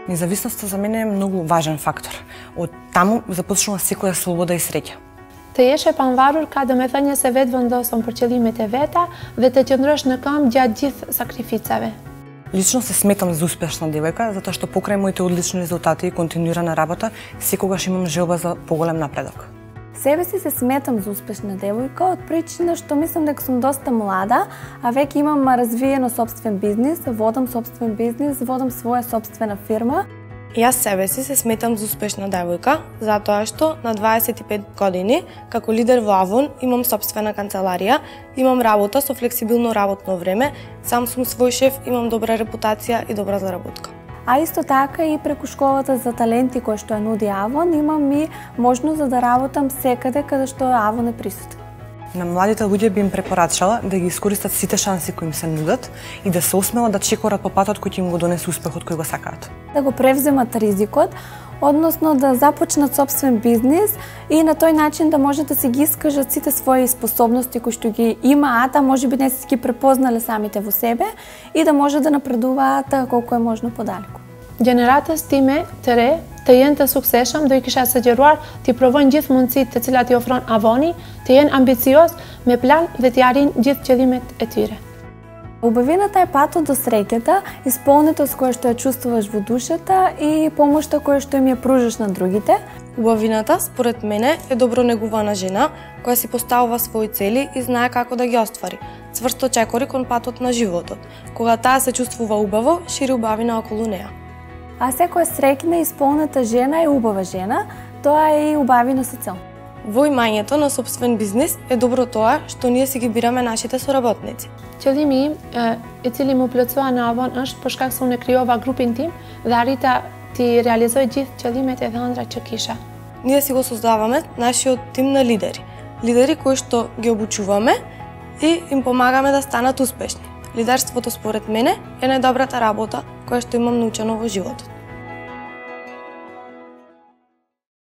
Независноста за мене е многу важен фактор. Од таму започнува секоја слобода и среќа. Të jesh e pavarur ka domethënie se vetë vendosur për qëllimet e veta dhe të qëndrosh në këmbë gjatë gjithë sakrificave. Лично се сметам за успешна девојка, затоа што покрај моите одлични резултати и континуирана работа, секогаш имам желба за поголем напредок. Себе си се сметам за успешна девојка од причина што мислам дека сум доста млада, а веќе имам развиено собствен бизнис, водам своја собствена фирма. Јас себе си се сметам за успешна девојка, затоа што на 25 години, како лидер во Avon, имам собствена канцеларија, имам работа со флексибилно работно време, сам сум свој шеф, имам добра репутација и добра заработка. А исто така и преку школата за таленти која што ја нуди Avon, имам и можност да работам секаде каде што Avon е присутен. На младите луѓе би им препорачала да ги искористат сите шанси кои им се нудат и да се осмелат да чекорат по патот кој ќе им го донесе успехот кој го сакаат. Да го превземат ризикот, односно да започнат собствен бизнис и на тој начин да може да се ги искажат сите своји способности кои што ги имаат, а можеби не се ги препознале самите во себе и да може да напредуваат колку е можно подалеку. Gjeneratës time të re të jenë të sukseshëm, do I kisha sugjeruar t'i provojnë gjithë mundësitë të cilat I ofron Avoni, të jenë ambicios me plan dhe t'i arrijnë gjithë qëllimet e tyre. Убавината е патот до среќата, исполнетост која што ја чувствуваш во душата и помошта која што им ја пружаш на другите. Убавината, според мене, е добро негувана жена која си поставува своји цели и знае како да ги оствари. Цврсто чекори кон патот на животот. Кога таа се чувствува убаво, шири убавина околу неа. А секоја среќна и исполнета жена е убава жена, тоа е и убавина со цел. Во имањето на собствен бизнис е добро тоа што ние си ги бираме нашите соработници. Qëllimi im I cili më plotësua në Avon është për shkak se unë krijova grupin tim dhe arrita t'i realizoj gjithë qëllimet e dhëndra që kisha. Ние си го создаваме нашиот тим на лидери. Лидери кои што ги обучуваме и им помагаме да станат успешни. Лидерството според мене е најдобрата работа која што имам научено во животот.